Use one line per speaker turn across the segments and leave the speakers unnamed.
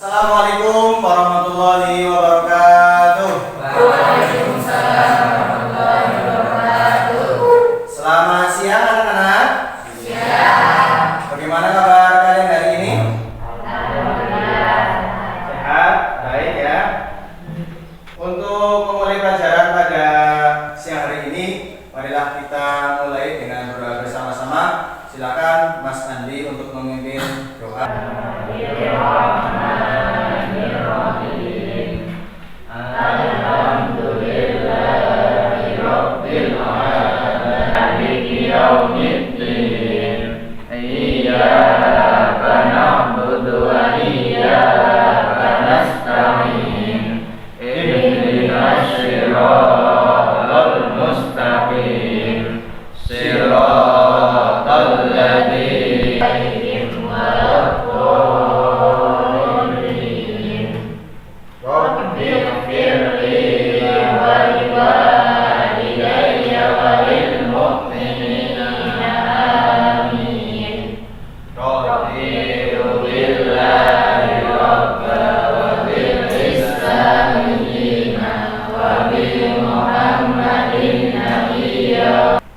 Assalamualaikum warahmatullahi wabarakatuh.
Waalaikumsalam warahmatullahi wabarakatuh.
Selamat siang anak-anak.
Siang.
Bagaimana kabar kalian hari ini?
Alhamdulillah.
Sehat, baik ya. Untuk memulai pelajaran pada siang hari ini, marilah kita mulai dengan berdoa bersama-sama. Silakan Mas Andi untuk memimpin doa.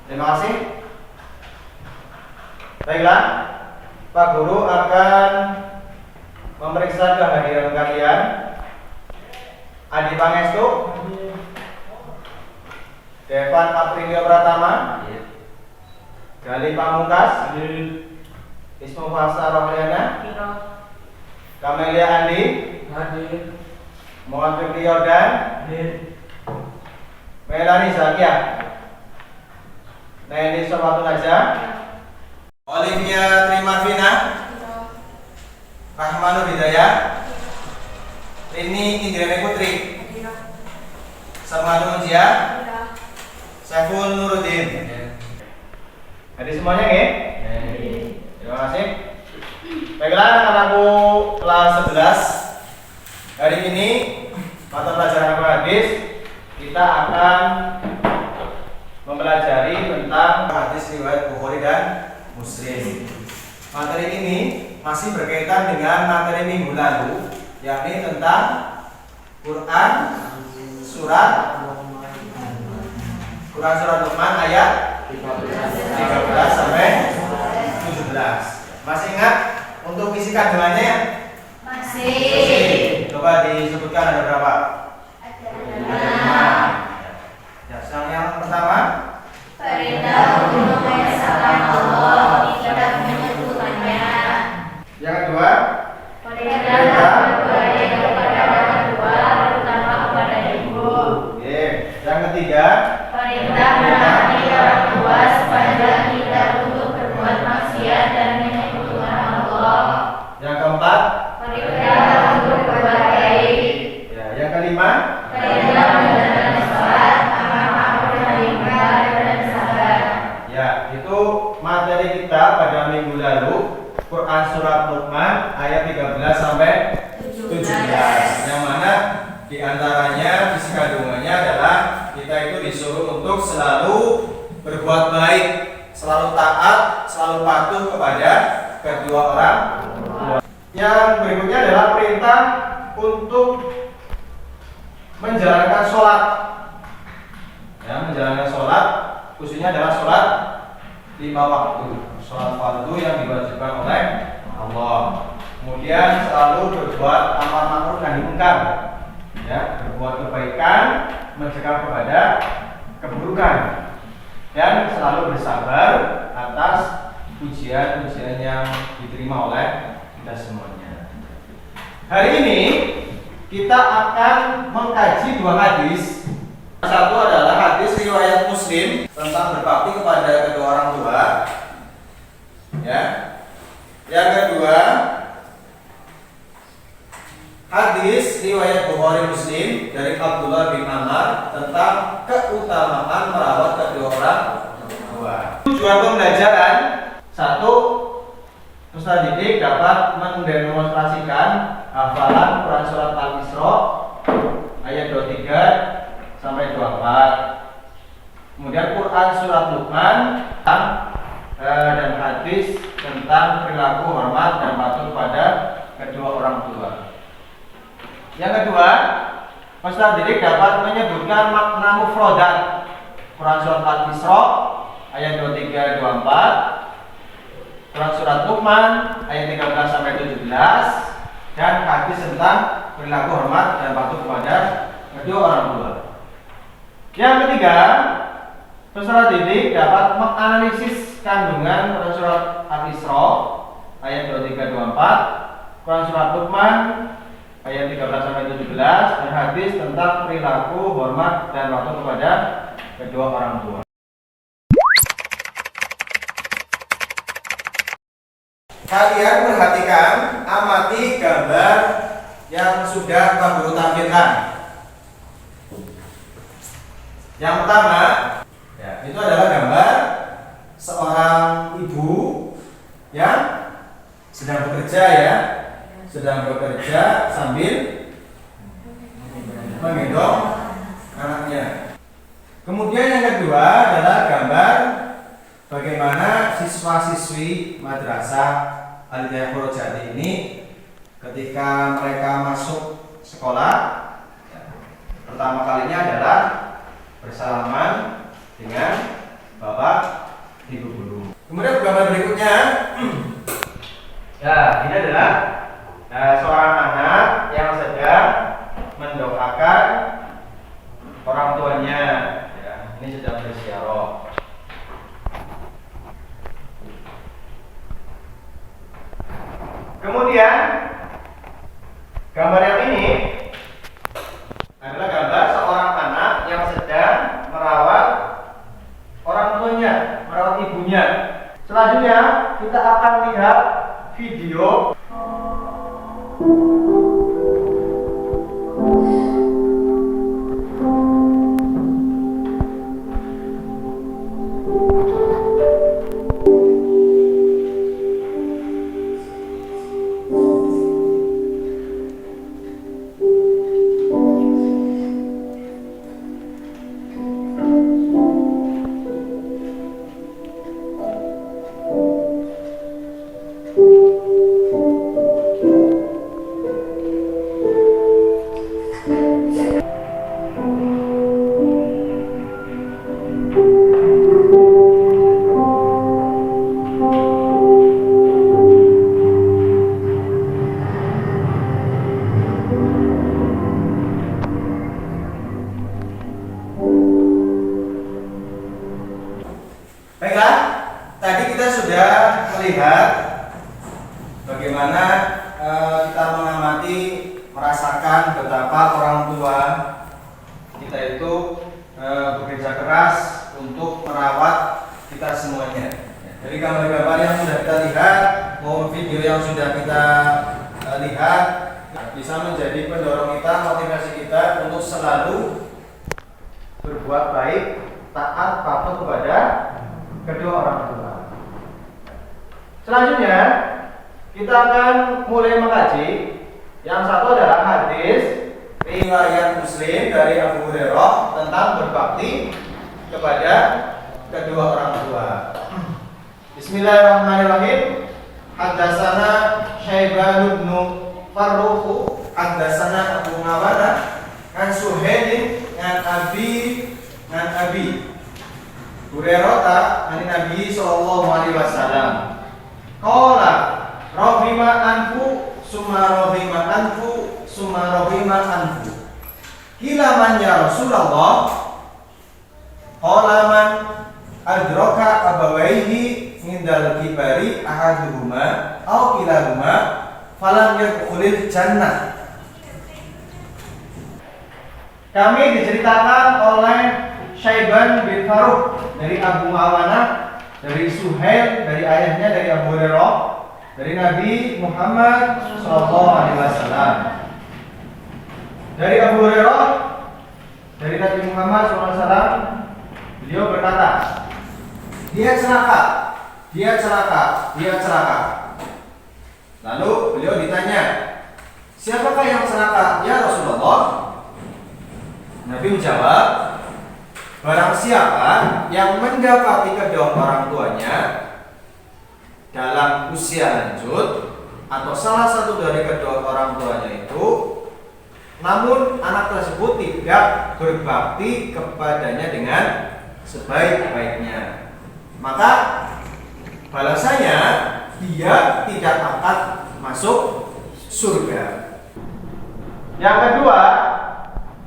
Terima kasih. Baiklah, Pak Guru akan memeriksa kehadiran kalian. Adi Pangestu, Devan Aprilio Pratama, Gali Pamungkas, Ismu Fasa Rohliana, Kamelia Andi, Muhammad Fikri Yordan, Melani Zakia, Neni Sobatun Aja, Olivia Trimarvina, Rahmanur Hidayah, Rini Indrani Putri, Sarmadu Mujia, Saiful Nuruddin. Jadi semuanya ya? Terima kasih. Baiklah anak-anakku kelas 11. Hari ini mata pelajaran hadis kita akan mempelajari tentang hadis riwayat Bukhari dan Muslim. Materi ini masih berkaitan dengan materi minggu lalu, yakni tentang Quran surat Luqman ayat 13 sampai 17. Masih ingat untuk isi kandungannya?
Masih.
Coba disebutkan ada berapa?
Ada
5. Ya, yang pertama
perintah untuk mengesahkan Allah tidak menyebutkannya.
Yang kedua
Perintah berbakti kepada orang tua, terutama kepada ibu.
Oke. Yang ketiga
Perintah menaati orang tua sepanjang tidak untuk berbuat maksiat dan menyebutkan Allah.
Yang keempat
Perintah untuk berbuat baik.
ya, yang kelima
Perintah menjalankan sholat, amar ma'ruf nahi munkar dan sabar.
ya, itu materi kita pada minggu lalu, Quran surat Luqman ayat 13 sampai 17, yang mana diantaranya isi kandungannya adalah kita itu disuruh untuk selalu berbuat baik, selalu taat, selalu patuh kepada kedua orang tua. Yang berikutnya adalah perintah untuk menjalankan sholat. Ya, menjalankan sholat khususnya adalah sholat 5 waktu, sholat fardu yang diwajibkan oleh Allah. Kemudian selalu berbuat amar ma'ruf nahi munkar, ya, berbuat kebaikan, mencegah kepada keburukan, dan selalu bersabar atas ujian-ujian yang diterima oleh kita semuanya. Hari ini kita akan mengkaji 2 hadis. Satu adalah hadis riwayat Muslim tentang berbakti kepada kedua orang tua. Ya. Yang kedua, hadis riwayat Bukhari Muslim dari Abdullah bin Amr tentang keutamaan merawat kedua orang tua. Tujuan pembelajaran: satu, peserta didik dapat mendemonstrasikan hafalan Quran surat Al-Isra ayat 23 sampai 24. Kemudian Quran surat Luqman dan hadis tentang perilaku hormat dan patuh pada kedua orang tua. didik dapat menyebutkan makna mufradat. Quran surat Al-Isra ayat 23 24, Quran surat Luqman ayat 13 sampai 17, dan hadis tentang perilaku hormat dan patuh kepada kedua orang tua. Yang ketiga, peserta didik dapat menganalisis kandungan Quran surat Al-Isra ayat 23 24, Quran surat Luqman ayat 13 sampai 17, dan hadis tentang perilaku hormat dan patuh kepada kedua orang tua. Kalian perhatikan, amati gambar yang sudah Pak Guru tampilkan. Yang pertama, ya, itu adalah gambar seorang ibu yang sedang bekerja, ya, sedang bekerja sambil menggendong anaknya. Kemudian yang kedua adalah gambar bagaimana siswa-siswi madrasah Al-Hidayah Purwojati ini ketika mereka masuk sekolah, pertama kalinya adalah bersalaman dengan bapak ibu guru. Kemudian gambar berikutnya, ya, ini adalah seorang anak yang sedang mendoakan orang tuanya. Ya, ini sedang berziarah. Kemudian gambar yang ini adalah gambar seorang anak yang sedang merawat orang tuanya, merawat ibunya. Selanjutnya kita akan lihat video. Baiklah, tadi kita sudah melihat bagaimana kita mengamati, merasakan betapa orang tua kita itu bekerja keras untuk merawat kita semuanya. Dari gambar-gambar yang sudah kita lihat maupun video yang sudah kita lihat bisa menjadi pendorong kita, motivasi kita untuk selalu berbuat baik, taat, patuh kepada kedua orang tua. Selanjutnya kita akan mulai mengkaji. Yang satu adalah hadis riwayat Muslim dari Abu Hurairah tentang berbakti kepada kedua orang tua. Bismillahirrahmanirrahim. Haddatsana Syaiban bin Farruq, haddatsana Abu Awana an Suhail an Abi Hurairah an Nabi sallallahu alaihi wasallam. Qala rahima anfu summa rahima anfu summa rahima anfu. Kila man ya Rasulullah? Qala man adraka abawaihi mindal kibari ahaduhuma aw kilahuma falam yadkhulil jannah. Kami diceritakan oleh Syaiban bin Farruq dari Abu Awana, dari Suhail, dari ayahnya dari Abu Hurairah, dari Nabi Muhammad SAW. Dari Abu Hurairah, dari Nabi Muhammad SAW, beliau berkata, dia celaka, dia celaka, dia celaka. Lalu beliau ditanya, siapakah yang celaka ya Rasulullah? Nabi menjawab, barang siapa yang mendapati kedua orang tuanya dalam usia lanjut atau salah satu dari kedua orang tuanya itu namun anak tersebut tidak berbakti kepadanya dengan sebaik-baiknya, maka balasannya dia tidak akan masuk surga. Yang kedua,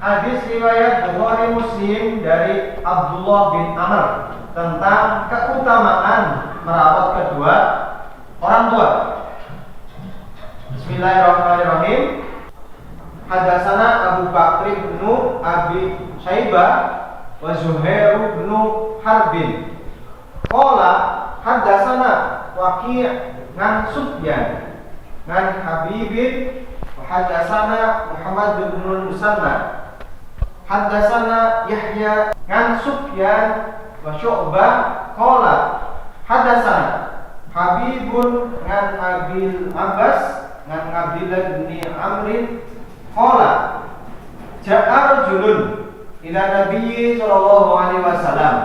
hadis riwayat Bukhari Muslim dari Abdullah bin Amr tentang keutamaan merawat kedua orang tua. Bismillahirrahmanirrahim. Hadatsana Abu Bakr bin Abi Syaibah wa Zuhair bin Harbin. Qala hadatsana Waqi' ngan Sufyan ngan Habibin wa hadatsana Muhammad bin Musanna. Hadatsana Yahya ngan Sufyan wa Syu'bah qala hadatsana Habibun ngan Abil Abbas ngan Abdillah bin Amrin qala ja'a rajulun ila Nabi sallallahu alaihi wasallam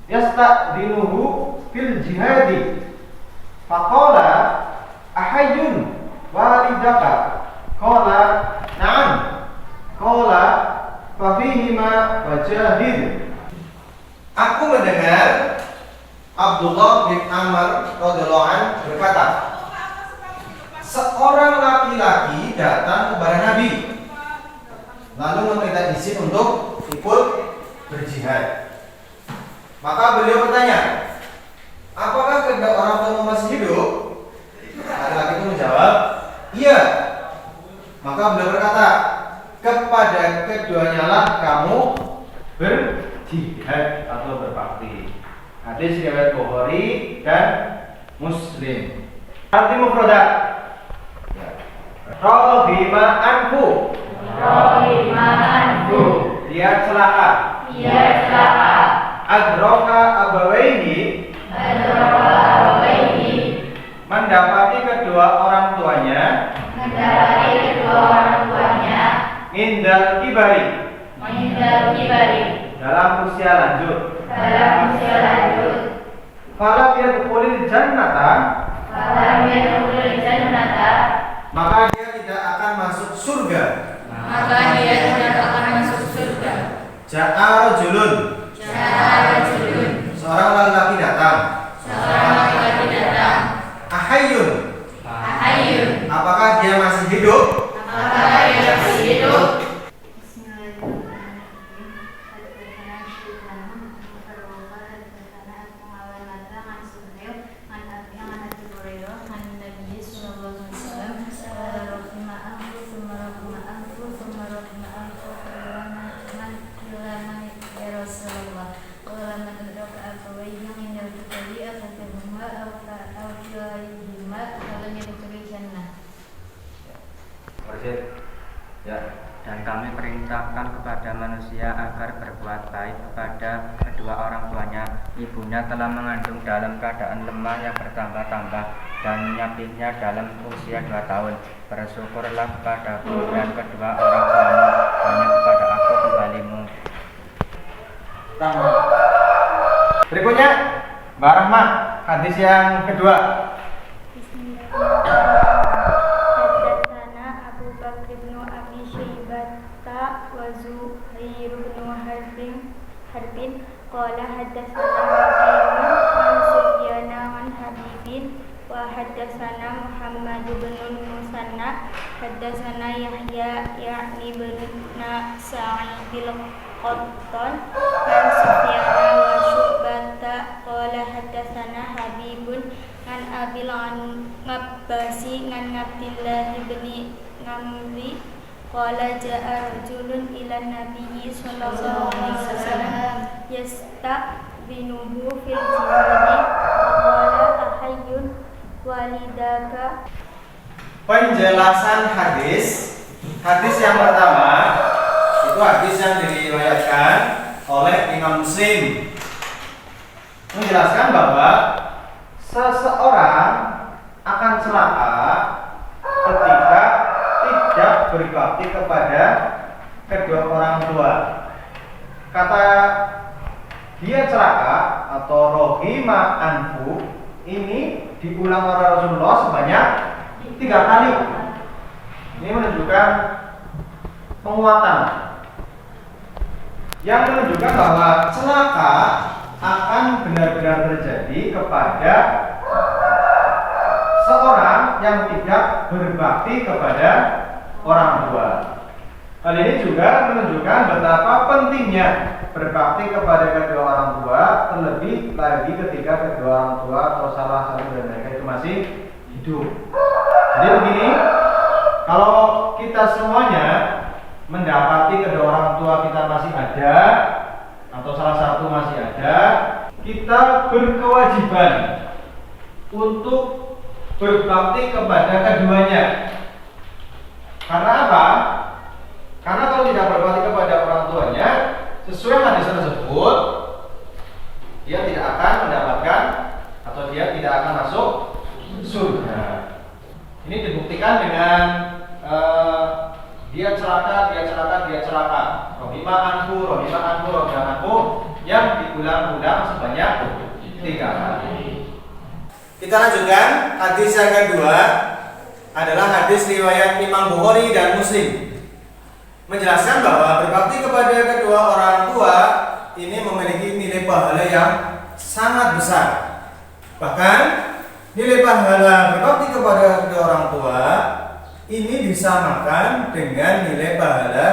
yasta'dinuhu fil jihadi faqala ahayyun walidaka qala na'am qala fa fihima wajahid. Aku mendengar Abdullah bin Amr radhiyallahu anhu berkata, seorang laki-laki datang kepada Nabi lalu meminta izin untuk ikut berjihad. Maka beliau bertanya, apakah kedua orang tua masih hidup? Laki-laki itu menjawab, iya. Maka beliau berkata, kepada keduanya lah kamu berjihad atau berbakti. Hadis riwayat Bukhari dan Muslim. Arti mufradat. Rohima anfu.
Rohima anfu.
Dia celaka.
Dia celaka.
Adroka abawaihi.
Adroka abawaihi.
Mendapati kedua orang tuanya.
Mendapati kedua orang tuanya.
Indal kibari.
Indal kibari.
Dalam usia lanjut.
Dalam usia lanjut.
Falam yadkhulul jannata.
Falam yadkhulul jannata.
Maka dia tidak akan masuk surga.
Maka dia tidak akan masuk surga.
Ja'a rajulun.
Ja'a rajulun.
Seorang laki-laki datang.
Seorang laki-laki datang.
Ahayyun.
Ahayyun.
Apakah dia masih hidup?
Apakah dia masih hidup?
Dan kami perintahkan kepada manusia agar berbuat baik kepada kedua orang tuanya. Ibunya telah mengandung dalam keadaan lemah yang bertambah-tambah dan menyapihnya dalam usia 2 tahun. Bersyukurlah kepadaku dan kedua orang tuamu, hanya kepada aku kembalimu.
Berikutnya Mbak Rahmah, hadis yang kedua.
Hadatsana Abu Bakr bin Abi Syaibah wa Zuhair bin Harbin qala hadatsana Waqi' an Sufyan an Habibin wa hadatsana Muhammad bin Musanna hadatsana Yahya ya'ni bin Sa'id al-Qattan an Sufyan wa Syu'bah qala hadatsana Habibun an Abil Abbasi an Abdillah bin Amri qala ja'a rajulun ila Nabi sallallahu alaihi wasallam yasta'dinuhu fil jihadi qala ahayyun walidaka.
Penjelasan hadis yang pertama itu hadis yang diriwayatkan oleh Imam Muslim, menjelaskan bahwa seseorang akan celaka ketika tidak berbakti kepada kedua orang tua. Kata dia celaka atau rohima anfu ini diulang oleh Rasulullah sebanyak 3 kali. Ini menunjukkan penguatan yang menunjukkan bahwa celaka akan benar-benar terjadi kepada seorang yang tidak berbakti kepada orang tua. Hal ini juga menunjukkan betapa pentingnya berbakti kepada kedua orang tua, terlebih lagi ketika kedua orang tua atau salah satu dari mereka itu masih hidup. Jadi begini, kalau kita semuanya mendapati kedua orang tua kita masih ada atau salah satu masih ada, kita berkewajiban untuk berbakti kepada keduanya. Karena apa? Karena kalau tidak berbakti kepada orang tuanya, sesuai hadis tersebut, dia tidak akan mendapatkan atau dia tidak akan masuk surga. Ini dibuktikan dengan dia celaka, rohimah anhu, yang diulang-ulang sebanyak 3 kali. Kita lanjutkan, hadis yang kedua adalah hadis riwayat Imam Bukhari dan Muslim, menjelaskan bahwa berbakti kepada kedua orang tua ini memiliki nilai pahala yang sangat besar. Bahkan nilai pahala berbakti kepada kedua orang tua ini disamakan dengan nilai pahala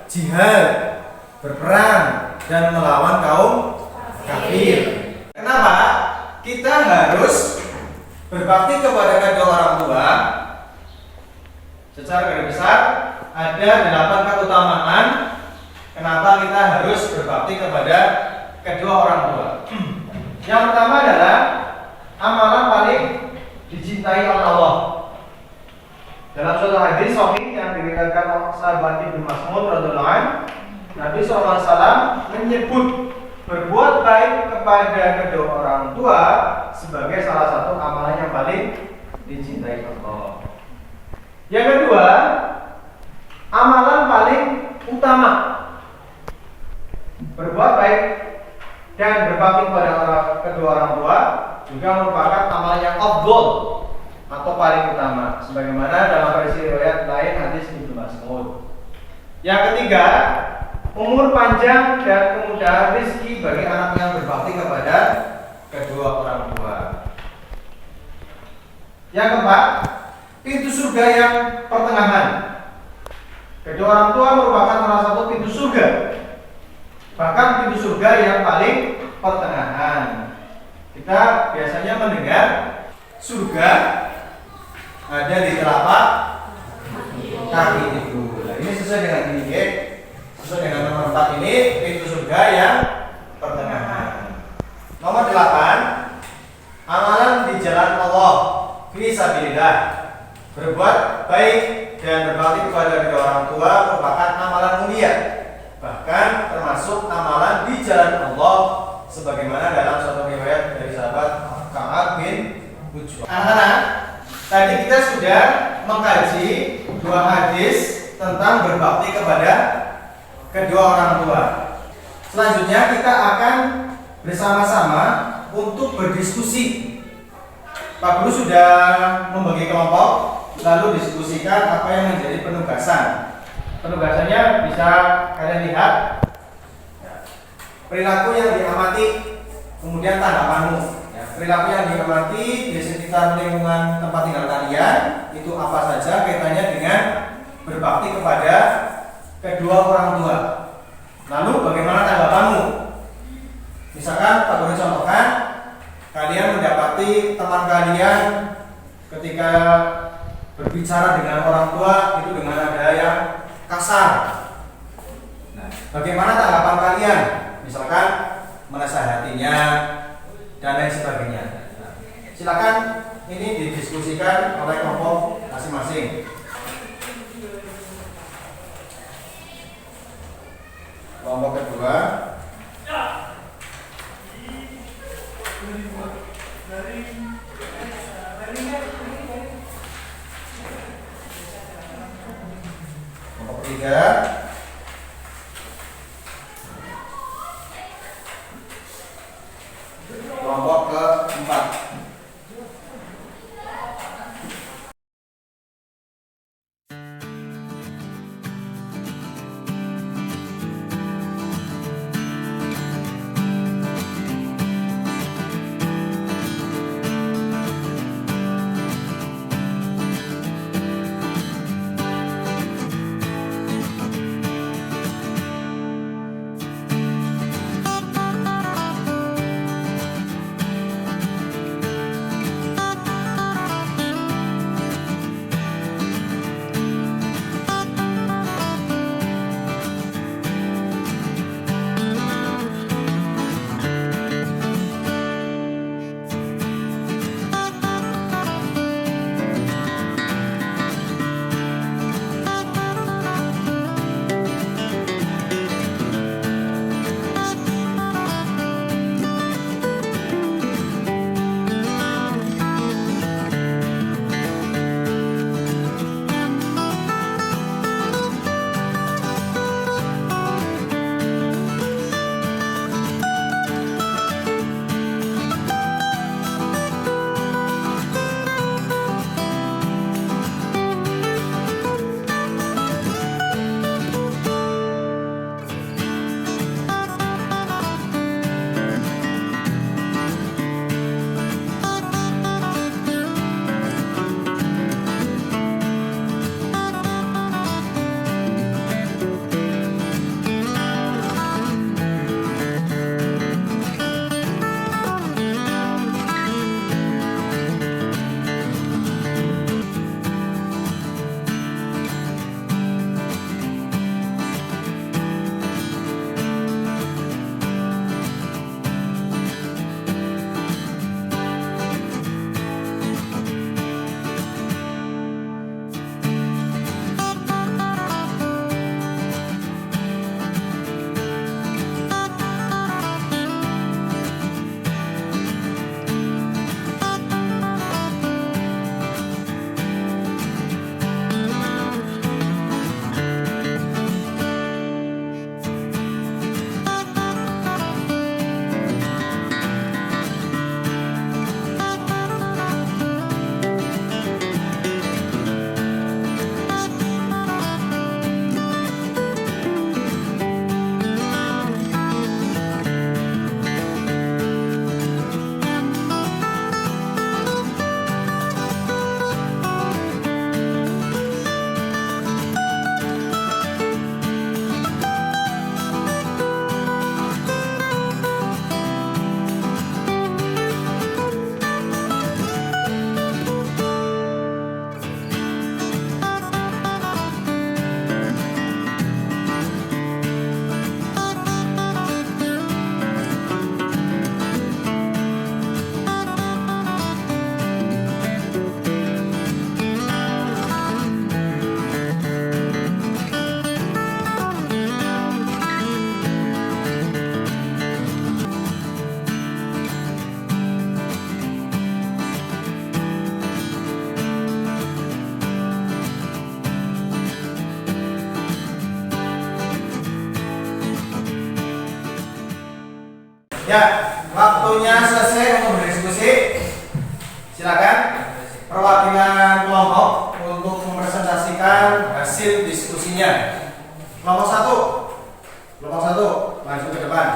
jihad, berperang dan melawan kaum kafir. Kenapa? Kita harus berbakti kepada kedua orang tua. Secara garis besar ada 8 keutamaan kenapa kita harus berbakti kepada kedua orang tua. Yang pertama adalah amalan paling dicintai oleh Allah. Dalam suatu hadis sahih yang diriwayatkan oleh sahabat Ibnu Mas'ud radhiyallahu anhu, Nabi SAW menyebut berbuat baik kepada kedua orang tua sebagai salah satu amalan yang paling dicintai Allah. Yang kedua, amalan paling utama, berbuat baik dan berbakti kepada kedua orang tua juga merupakan amalan yang afdol atau paling utama, sebagaimana dalam versi riwayat lain hadis Ibnu Mas'ud. Yang ketiga, umur panjang dan kemudahan rezeki bagi anak yang berbakti kepada kedua orang tua. Yang keempat, pintu surga yang pertengahan. Kedua orang tua merupakan salah satu pintu surga, bahkan pintu surga yang paling pertengahan. Kita biasanya mendengar surga ada di telapak kaki itu. Nah, ini sesuai dengan ini, sesuai dengan nomor 4 ini pintu surga yang pertengahan. Nomor 8, amalan di jalan Allah fi sabilillah. Berbuat baik dan berbakti kepada kedua orang tua merupakan amalan mulia, bahkan termasuk amalan di jalan Allah, sebagaimana dalam suatu riwayat dari sahabat Ka'ab bin Ujjah. Anak-anak, tadi kita sudah mengkaji 2 hadis tentang berbakti kepada kedua orang tua. Selanjutnya kita akan bersama-sama untuk berdiskusi. Pak Guru sudah membagi kelompok, lalu diskusikan apa yang menjadi penugasan. Penugasannya bisa kalian lihat. Perilaku yang diamati, kemudian tanggapanmu. Perilaku yang diamati di sekitar lingkungan tempat tinggal kalian itu apa saja kaitannya dengan berbakti kepada kedua orang tua. Lalu bagaimana tanggapanmu? Misalkan Pak Guru contohkan, kalian mendapati teman kalian ketika berbicara dengan orang tua itu dengan nada yang kasar. Nah, bagaimana tanggapan kalian? Misalkan menasihatinya dan lain sebagainya. Nah, silakan ini didiskusikan oleh kelompok masing-masing. Kelompok kedua. Kelompok ketiga. Kelompok keempat. Ya, waktunya selesai untuk berdiskusi. Silakan perwakilan kelompok untuk mempresentasikan hasil diskusinya. Kelompok satu, maju ke depan.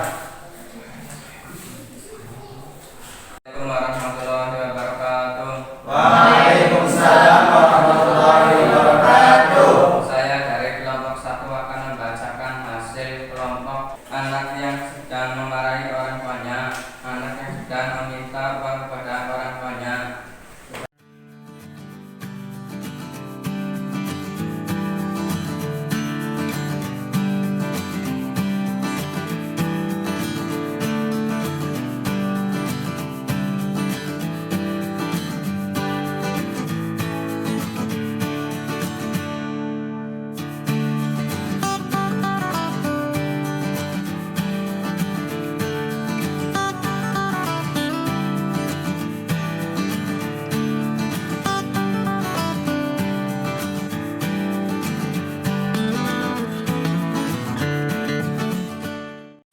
Assalamualaikum warahmatullahi wabarakatuh.
Waalaikumsalam warahmatullahi wabarakatuh.
Saya dari kelompok 1 akan membacakan hasil kelompok. Anak yang sedang memarahi orang tuanya, anak yang sedang meminta uang kepada orang tuanya.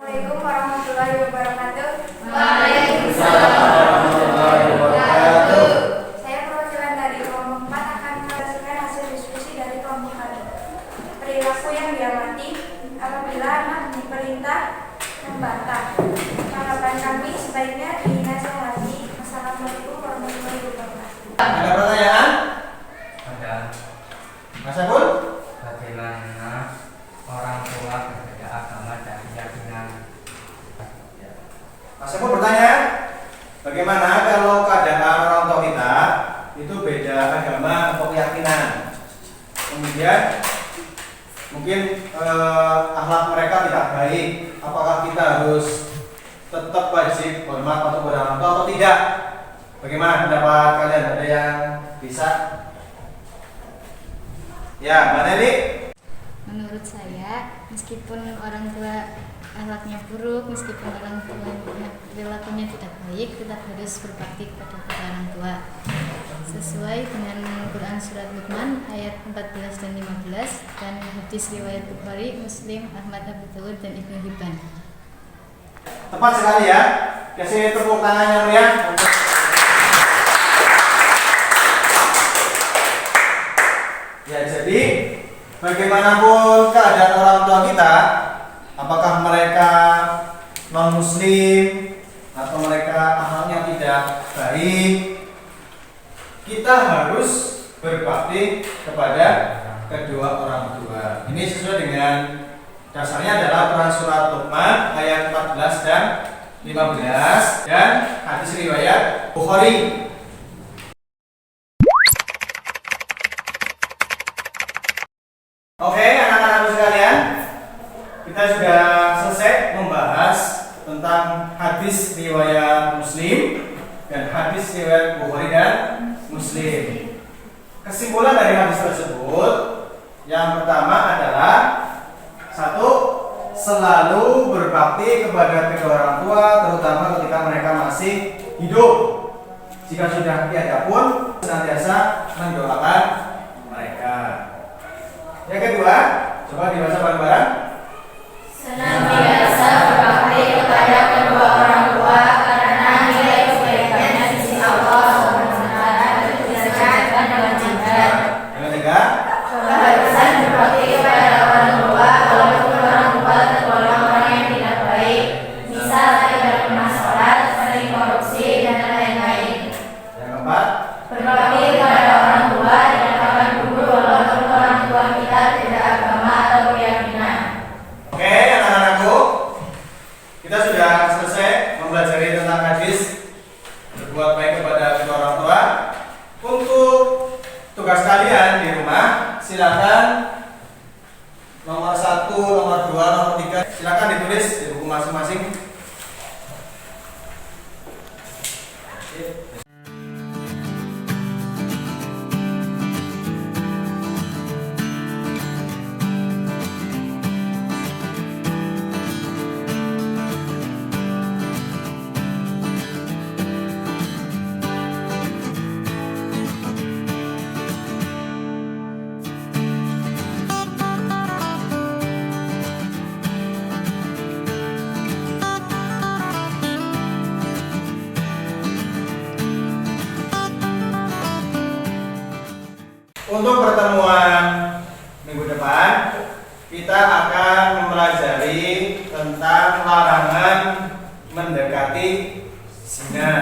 Assalamualaikum warahmatullahi wabarakatuh.
Waalaikumsalam warahmatullahi wabarakatuh.
Saya perwakilan dari kelompok 4 akan mempresentasikan hasil diskusi dari kelompok 1. Perilaku yang diamati apabila anak diperintah membantah. Tanggapan kami sebaiknya dinasihati. Assalamualaikum warahmatullahi wabarakatuh.
Ada pertanyaan?
Ada.
Mas Abul?
Bagaimana orang tua berbeda agama dan keyakinan?
Mas Abul bertanya, bagaimana kalau keadaan orang tua kita itu beda agama atau keyakinan? Kemudian mungkin akhlak mereka tidak baik, apakah kita harus tetap wajib hormat atau kepada orang tua atau tidak? Bagaimana pendapat kalian? Ada yang bisa? Ya, Mbak Nelly?
Menurut saya, meskipun orang tua akhlaknya buruk, meskipun orang tua perilakunya tidak baik, tetap harus berbakti kepada kedua orang tua. Sesuai dengan Quran surat Luqman ayat 14 dan 15 dan hadis riwayat Bukhari, Muslim, Ahmad, Abu Dawud dan Ibnu Hibban.
Tepat sekali ya. Kasih tepuk tangan yang meriah untuk ya, jadi bagaimanapun keadaan orang tua kita, apakah mereka non muslim atau mereka akhlaknya tidak baik, kita harus berbakti kepada kedua orang tua. Ini sesuai dengan dasarnya adalah Quran surat Luqman ayat 14 dan 15 dan hadis riwayat Bukhari. Oke, anak-anakku sekalian, kita sudah selesai membahas tentang hadis riwayat Muslim dan hadis riwayat Bukhari dan Muslim. Kesimpulan dari hadis tersebut yang pertama adalah satu, selalu berbakti kepada kedua orang tua, terutama ketika mereka masih hidup. Jika sudah tiada pun, senantiasa mendoakan mereka. Yang kedua, coba dibaca bareng-bareng.
Senantiasa berbakti kepada kedua orang tua karena nilai kebaikannya di sisi Allah SWT berdasarkan kewajiban.
Yang ketiga,
Keharusan berbakti kepada orang tua walaupun orang tua tergolong orang yang tidak baik, misal tidak pernah sholat, sering korupsi dan lain-lain.
yang keempat,
Berbakti kepada orang tua dan kawan guru walaupun orang tua kita tidak agama atau keyakinan.
oke anak-anakku, kita sudah selesai mempelajari tentang hadis berbuat baik kepada kedua orang tua. Untuk tugas kalian di rumah, silakan nomor 1, nomor 2, nomor 3 silakan ditulis di buku masing-masing. Untuk pertemuan minggu depan kita akan mempelajari tentang larangan mendekati zina.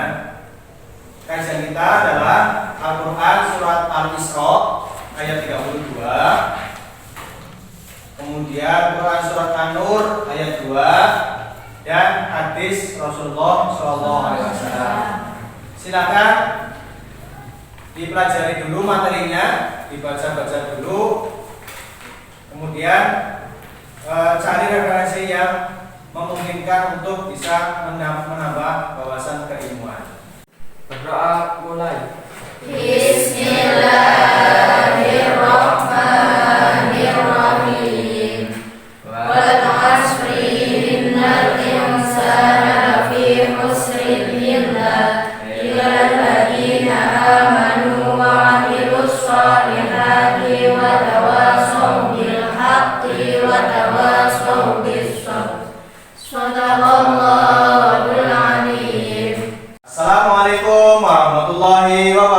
Kajian kita adalah Al-Quran surat Al-Isra ayat 32, kemudian Quran surat An-Nur ayat 2, dan hadis Rasulullah SAW. Silakan dipelajari dulu materinya, dibaca-baca dulu, kemudian cari referensi yang memungkinkan untuk bisa menambah wawasan keilmuan.
Berdoa mulai.
Bismillahirrahmanirrahim. Wal 'ashri innal insana lafi khusrin illa alladzina amanu wa 'amilus shalihati wa tawasaw bil haqqi wa tawasaw bis sabr. Shadaqallahul 'azim.
Assalamualaikum warahmatullahi wabarakatuh.